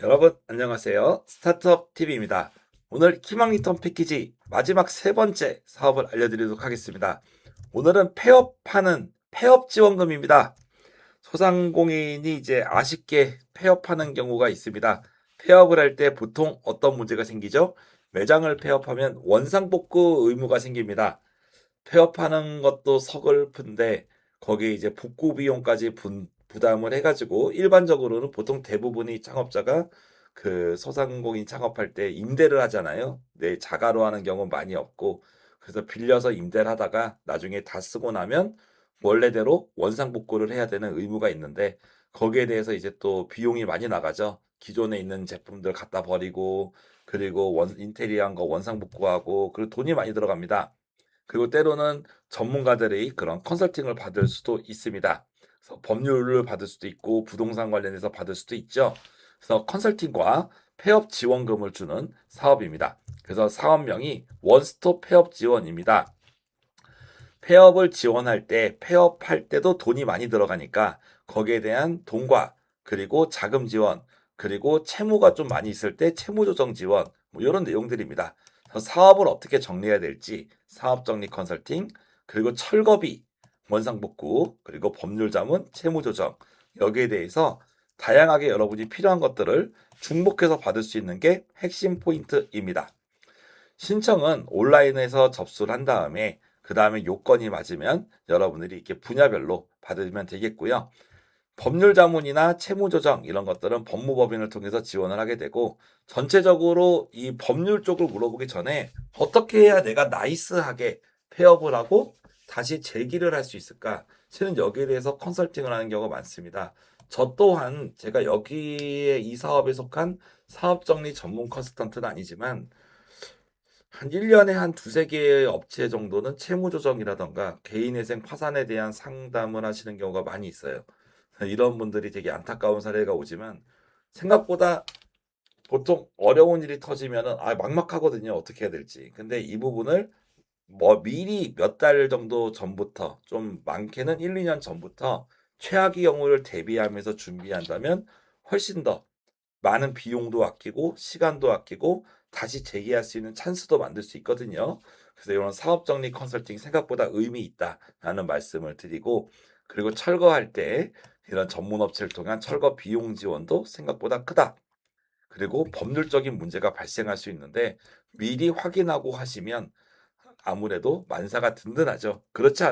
여러분 안녕하세요. 스타트업 TV입니다. 오늘 희망 리턴 패키지 마지막 세 번째 사업을 알려드리도록 하겠습니다. 오늘은 폐업하는 폐업 지원금입니다. 소상공인이 이제 아쉽게 폐업하는 경우가 있습니다. 폐업을 할 때 보통 어떤 문제가 생기죠? 매장을 폐업하면 원상복구 의무가 생깁니다. 폐업하는 것도 서글픈데 거기에 이제 복구 비용까지 부담을 해가지고 일반적으로는 보통 대부분의 창업자가 그 소상공인 창업할 때 임대를 하잖아요. 내 자가로 하는 경우는 많이 없고 그래서 빌려서 임대를 하다가 나중에 다 쓰고 나면 원래대로 원상복구를 해야 되는 의무가 있는데 거기에 대해서 이제 또 비용이 많이 나가죠. 기존에 있는 제품들 갖다 버리고 그리고 인테리어한 거 원상복구하고 그리고 돈이 많이 들어갑니다. 그리고 때로는 전문가들의 그런 컨설팅을 받을 수도 있습니다. 그래서 법률을 받을 수도 있고 부동산 관련해서 받을 수도 있죠. 그래서 컨설팅과 폐업 지원금을 주는 사업입니다. 그래서 사업명이 원스톱 폐업 지원입니다. 폐업을 지원할 때 폐업할 때도 돈이 많이 들어가니까 거기에 대한 돈과 그리고 자금 지원 그리고 채무가 좀 많이 있을 때 채무 조정 지원 뭐 이런 내용들입니다. 사업을 어떻게 정리해야 될지 사업 정리 컨설팅 그리고 철거비 원상복구 그리고 법률 자문 채무 조정 여기에 대해서 다양하게 여러분이 필요한 것들을 중복해서 받을 수 있는 게 핵심 포인트입니다. 신청은 온라인에서 접수를 한 다음에 그 다음에 요건이 맞으면 여러분들이 이렇게 분야별로 받으면 되겠고요. 법률 자문이나 채무 조정 이런 것들은 법무법인을 통해서 지원을 하게 되고 전체적으로 이 법률 쪽을 물어보기 전에 어떻게 해야 내가 나이스하게 폐업을 하고 다시 재기를 할 수 있을까? 실은 여기에 대해서 컨설팅을 하는 경우가 많습니다. 저 또한 제가 여기에 이 사업에 속한 사업 정리 전문 컨설턴트는 아니지만 한 1년에 한 두세 개의 업체 정도는 채무 조정이라던가 개인회생 파산에 대한 상담을 하시는 경우가 많이 있어요. 이런 분들이 되게 안타까운 사례가 오지만 생각보다 보통 어려운 일이 터지면은 막막하거든요. 어떻게 해야 될지. 근데 이 부분을 뭐 미리 몇 달 정도 전부터 좀 많게는 1, 2년 전부터 최악의 경우를 대비하면서 준비한다면 훨씬 더 많은 비용도 아끼고 시간도 아끼고 다시 재기할 수 있는 찬스도 만들 수 있거든요. 그래서 이런 사업 정리 컨설팅 생각보다 의미 있다라는 말씀을 드리고 그리고 철거할 때 이런 전문 업체를 통한 철거 비용 지원도 생각보다 크다. 그리고 법률적인 문제가 발생할 수 있는데 미리 확인하고 하시면 아무래도 만사가 든든하죠. 그렇지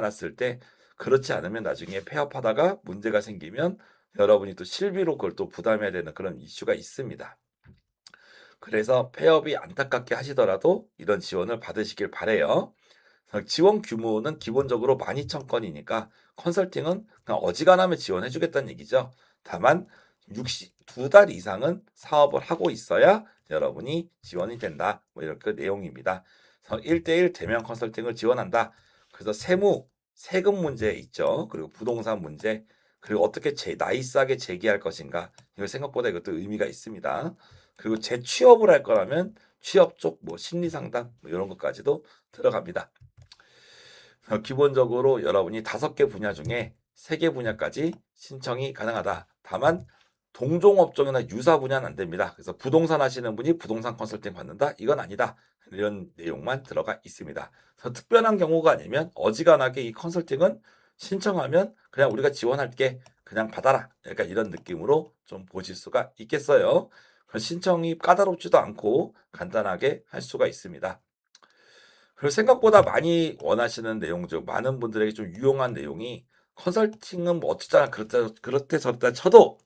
않으면 나중에 폐업하다가 문제가 생기면 여러분이 또 실비로 그걸 또 부담해야 되는 그런 이슈가 있습니다. 그래서 폐업이 안타깝게 하시더라도 이런 지원을 받으시길 바래요. 지원 규모는 기본적으로 12,000건이니까 컨설팅은 그냥 어지간하면 지원해 주겠다는 얘기죠. 다만 2달 이상은 사업을 하고 있어야 여러분이 지원이 된다. 뭐 이렇게 내용입니다. 그래서 1대1 대면 컨설팅을 지원한다. 그래서 세금 문제 있죠. 그리고 부동산 문제, 그리고 어떻게 나이스하게 재기할 것인가. 이거 생각보다 이것도 의미가 있습니다. 그리고 재취업을 할 거라면 취업 쪽 뭐 심리 상담 뭐 이런 것까지도 들어갑니다. 기본적으로 여러분이 5개 분야 중에 3개 분야까지 신청이 가능하다. 다만 동종 업종이나 유사 분야는 안 됩니다. 그래서 부동산 하시는 분이 부동산 컨설팅 받는다? 이건 아니다. 이런 내용만 들어가 있습니다. 그래서 특별한 경우가 아니면 어지간하게 이 컨설팅은 신청하면 그냥 우리가 지원할게. 그냥 받아라. 약간 이런 느낌으로 좀 보실 수가 있겠어요. 신청이 까다롭지도 않고 간단하게 할 수가 있습니다. 그리고 생각보다 많이 원하시는 내용 중 많은 분들에게 좀 유용한 내용이 컨설팅은 뭐 어쩌잖아 그렇대 저렇다 쳐도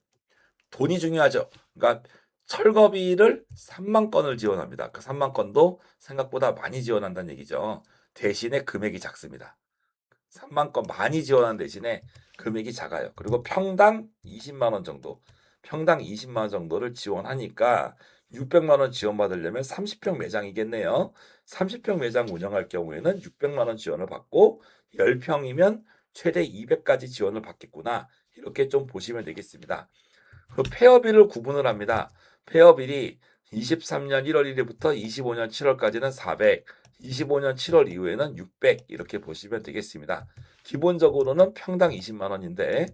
돈이 중요하죠. 그러니까 철거비를 3만 건을 지원합니다. 그 3만 건도 생각보다 많이 지원한다는 얘기죠. 대신에 금액이 작습니다. 3만 건 많이 지원한 대신에 금액이 작아요. 그리고 평당 20만 원 정도를 지원하니까 600만 원 지원받으려면 30평 매장이겠네요. 30평 매장 운영할 경우에는 600만 원 지원을 받고 10평이면 최대 200까지 지원을 받겠구나. 이렇게 좀 보시면 되겠습니다. 그 폐업일을 구분을 합니다. 폐업일이 23년 1월 1일부터 25년 7월까지는 400, 25년 7월 이후에는 600 이렇게 보시면 되겠습니다. 기본적으로는 평당 20만 원인데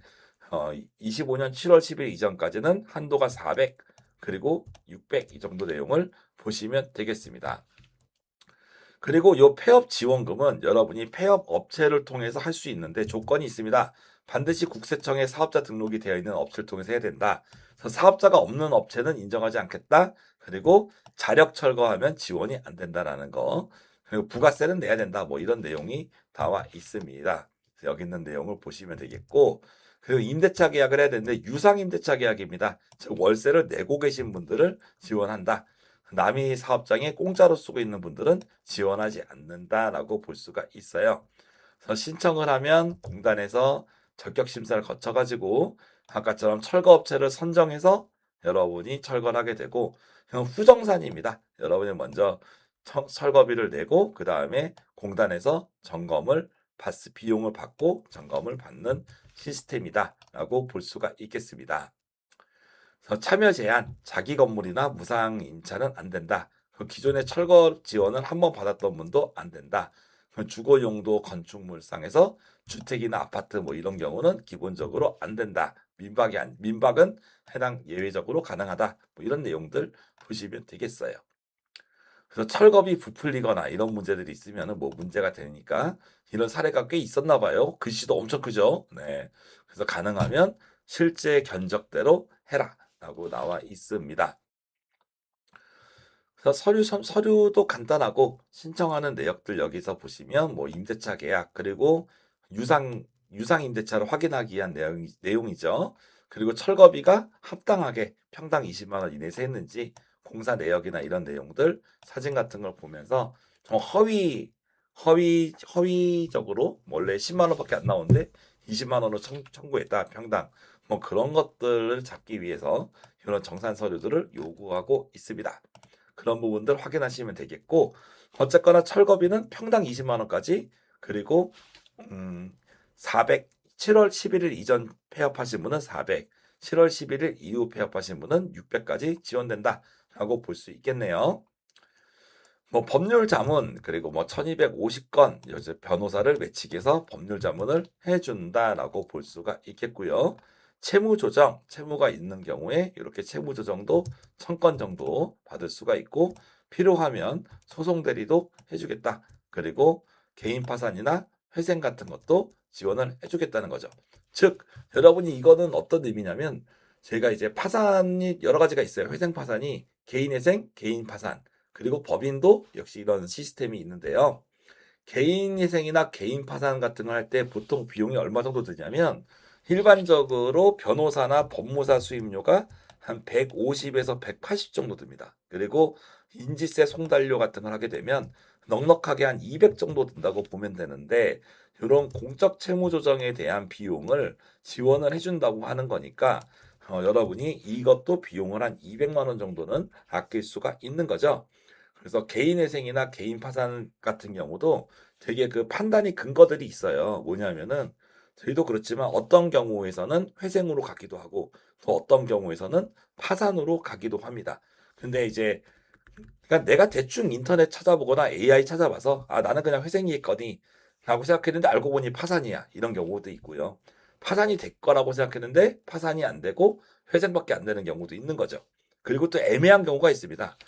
25년 7월 10일 이전까지는 한도가 400, 그리고 600 이 정도 내용을 보시면 되겠습니다. 그리고 요 폐업 지원금은 여러분이 폐업 업체를 통해서 할 수 있는데 조건이 있습니다. 반드시 국세청에 사업자 등록이 되어 있는 업체를 통해서 해야 된다. 그래서 사업자가 없는 업체는 인정하지 않겠다. 그리고 자력 철거하면 지원이 안 된다라는 거. 그리고 부가세는 내야 된다. 뭐 이런 내용이 나와 있습니다. 그래서 여기 있는 내용을 보시면 되겠고, 그리고 임대차 계약을 해야 되는데 유상 임대차 계약입니다. 즉 월세를 내고 계신 분들을 지원한다. 남이 사업장에 공짜로 쓰고 있는 분들은 지원하지 않는다라고 볼 수가 있어요. 그래서 신청을 하면 공단에서 적격 심사를 거쳐가지고 아까처럼 철거업체를 선정해서 여러분이 철거를 하게 되고, 그럼 후정산입니다. 여러분이 먼저 철거비를 내고 그 다음에 공단에서 점검을 비용을 받고 점검을 받는 시스템이다라고 볼 수가 있겠습니다. 그래서 참여 제한, 자기 건물이나 무상 임차는 안 된다. 그 기존에 철거 지원을 한번 받았던 분도 안 된다. 그 주거 용도 건축물상에서 주택이나 아파트 뭐 이런 경우는 기본적으로 안 된다. 민박은 해당 예외적으로 가능하다. 뭐 이런 내용들 보시면 되겠어요. 그래서 철거비 부풀리거나 이런 문제들이 있으면은 뭐 문제가 되니까 이런 사례가 꽤 있었나 봐요. 글씨도 엄청 크죠. 네. 그래서 가능하면 실제 견적대로 해라라고 나와 있습니다. 그래서 서류도 간단하고 신청하는 내역들 여기서 보시면 뭐 임대차 계약 그리고 유상 유상 임대차를 확인하기 위한 내용이죠. 그리고 철거비가 합당하게 평당 20만 원 이내에서 했는지 공사 내역이나 이런 내용들 사진 같은 걸 보면서 좀 허위적으로 원래 10만 원밖에 안 나오는데 20만 원을 청구했다 평당 뭐 그런 것들을 잡기 위해서 이런 정산 서류들을 요구하고 있습니다. 그런 부분들 확인하시면 되겠고 어쨌거나 철거비는 평당 20만 원까지 그리고 400 7월 11일 이전 폐업하신 분은 400, 7월 11일 이후 폐업하신 분은 600까지 지원된다라고 볼 수 있겠네요. 뭐 법률 자문 그리고 뭐 1250건 요새 변호사를 매치기 해서 법률 자문을 해준다라고 볼 수가 있겠고요. 채무 조정, 채무가 있는 경우에 이렇게 채무 조정도 1000건 정도 받을 수가 있고 필요하면 소송 대리도 해주겠다. 그리고 개인 파산이나 회생 같은 것도 지원을 해주겠다는 거죠. 즉 여러분이 이거는 어떤 의미냐면 제가 이제 파산이 여러 가지가 있어요. 회생 파산이 개인 회생, 개인 파산 그리고 법인도 역시 이런 시스템이 있는데요. 개인 희생이나 개인 파산 같은 거 할 때 보통 비용이 얼마 정도 드냐면 일반적으로 변호사나 법무사 수임료가 한 150에서 180 정도 듭니다. 그리고 인지세 송달료 같은 걸 하게 되면 넉넉하게 한 200 정도 든다고 보면 되는데 이런 공적 채무 조정에 대한 비용을 지원을 해준다고 하는 거니까 여러분이 이것도 비용을 한 200만 원 정도는 아낄 수가 있는 거죠. 그래서 개인 회생이나 개인 파산 같은 경우도 되게 그 판단이 근거들이 있어요. 뭐냐면은 저희도 그렇지만 어떤 경우에서는 회생으로 가기도 하고 또 어떤 경우에서는 파산으로 가기도 합니다. 근데 이제 그러니까 내가 대충 인터넷 찾아보거나 AI 찾아봐서 아 나는 그냥 회생이겠거니 라고 생각했는데 알고 보니 파산이야 이런 경우도 있고요. 파산이 될 거라고 생각했는데 파산이 안 되고 회생밖에 안 되는 경우도 있는 거죠. 그리고 또 애매한 경우가 있습니다.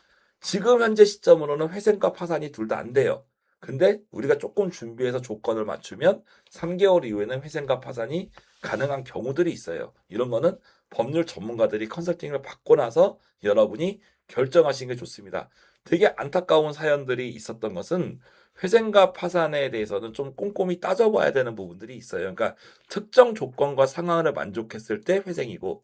지금 현재 시점으로는 회생과 파산이 둘 다 안 돼요. 근데 우리가 조금 준비해서 조건을 맞추면 3개월 이후에는 회생과 파산이 가능한 경우들이 있어요. 이런 거는 법률 전문가들이 컨설팅을 받고 나서 여러분이 결정하시는 게 좋습니다. 되게 안타까운 사연들이 있었던 것은 회생과 파산에 대해서는 좀 꼼꼼히 따져봐야 되는 부분들이 있어요. 그러니까 특정 조건과 상황을 만족했을 때 회생이고,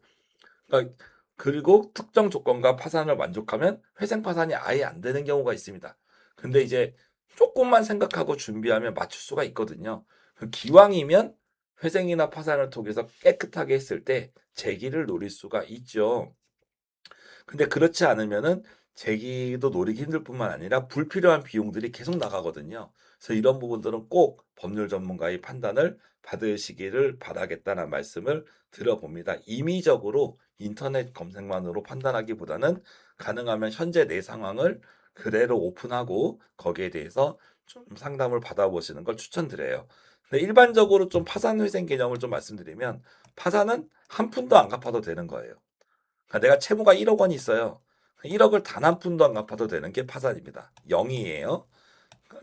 그러니까 그리고 특정 조건과 파산을 만족하면 회생 파산이 아예 안 되는 경우가 있습니다. 근데 이제 조금만 생각하고 준비하면 맞출 수가 있거든요. 기왕이면 회생이나 파산을 통해서 깨끗하게 했을 때 재기를 노릴 수가 있죠. 근데 그렇지 않으면은 재기도 노리기 힘들 뿐만 아니라 불필요한 비용들이 계속 나가거든요. 그래서 이런 부분들은 꼭 법률 전문가의 판단을 받으시기를 바라겠다는 말씀을 드려봅니다. 임의적으로 인터넷 검색만으로 판단하기보다는 가능하면 현재 내 상황을 그대로 오픈하고 거기에 대해서 좀 상담을 받아보시는 걸 추천드려요. 근데 일반적으로 좀 파산 회생 개념을 좀 말씀드리면 파산은 한 푼도 안 갚아도 되는 거예요. 그러니까 내가 채무가 1억 원이 있어요. 1억을 단 한 푼도 안 갚아도 되는 게 파산입니다. 0이에요.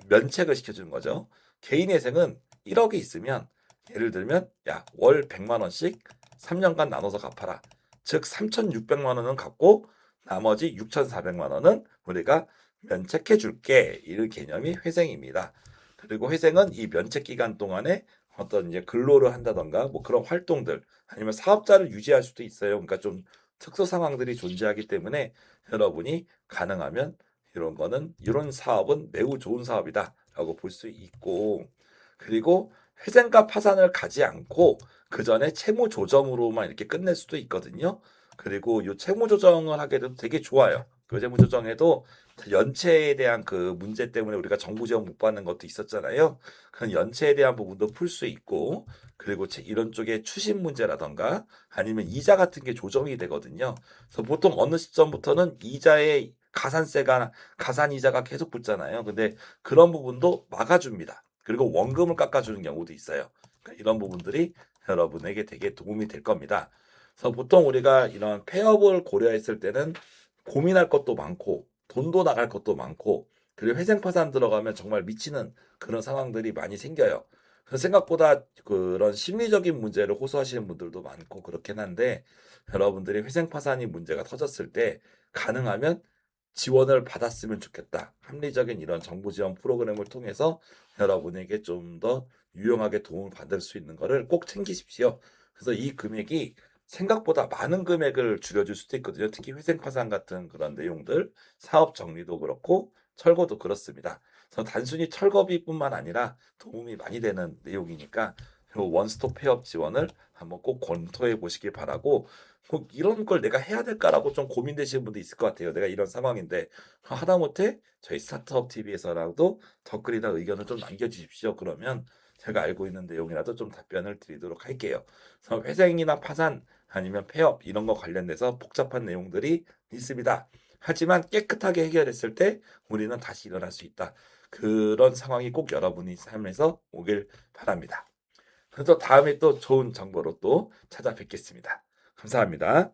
면책을 시켜주는 거죠. 개인회생은 1억이 있으면 예를 들면 야, 월 100만 원씩 3년간 나눠서 갚아라. 즉 3,600만 원은 갚고 나머지 6,400만 원은 우리가 면책해 줄게. 이 개념이 회생입니다. 그리고 회생은 이 면책 기간 동안에 어떤 이제 근로를 한다던가 뭐 그런 활동들 아니면 사업자를 유지할 수도 있어요. 그러니까 좀 특수 상황들이 존재하기 때문에 여러분이 가능하면 이런 거는 이런 사업은 매우 좋은 사업이다라고 볼 수 있고 그리고 회생과 파산을 가지 않고 그 전에 채무 조정으로만 이렇게 끝낼 수도 있거든요. 그리고 이 채무 조정을 하게 돼도 되게 좋아요. 그 채무 조정에도 연체에 대한 그 문제 때문에 우리가 정부 지원 못 받는 것도 있었잖아요. 그런 연체에 대한 부분도 풀 수 있고 그리고 이런 쪽에 추심 문제라던가 아니면 이자 같은 게 조정이 되거든요. 그래서 보통 어느 시점부터는 이자의 가산 이자가 계속 붙잖아요. 근데 그런 부분도 막아줍니다. 그리고 원금을 깎아주는 경우도 있어요. 그러니까 이런 부분들이 여러분에게 되게 도움이 될 겁니다. 그래서 보통 우리가 이런 폐업을 고려했을 때는 고민할 것도 많고 돈도 나갈 것도 많고 그리고 회생파산 들어가면 정말 미치는 그런 상황들이 많이 생겨요. 그래서 생각보다 그런 심리적인 문제를 호소하시는 분들도 많고 그렇긴 한데 여러분들이 회생파산이 문제가 터졌을 때 가능하면 지원을 받았으면 좋겠다. 합리적인 이런 정부 지원 프로그램을 통해서 여러분에게 좀 더 유용하게 도움을 받을 수 있는 거를 꼭 챙기십시오. 그래서 이 금액이 생각보다 많은 금액을 줄여줄 수도 있거든요. 특히 회생파산 같은 그런 내용들, 사업 정리도 그렇고 철거도 그렇습니다. 그래서 단순히 철거비뿐만 아니라 도움이 많이 되는 내용이니까 요 원스톱 폐업 지원을 한번 꼭 검토해 보시기 바라고 꼭 이런 걸 내가 해야 될까라고 좀 고민되시는 분도 있을 것 같아요. 내가 이런 상황인데 하다못해 저희 스타트업 TV에서라도 댓글이나 의견을 좀 남겨주십시오. 그러면 제가 알고 있는 내용이라도 좀 답변을 드리도록 할게요. 그래서 회생이나 파산 아니면 폐업 이런 거 관련돼서 복잡한 내용들이 있습니다. 하지만 깨끗하게 해결했을 때 우리는 다시 일어날 수 있다. 그런 상황이 꼭 여러분이 삶에서 오길 바랍니다. 그래서 다음에 또 좋은 정보로 또 찾아뵙겠습니다. 감사합니다.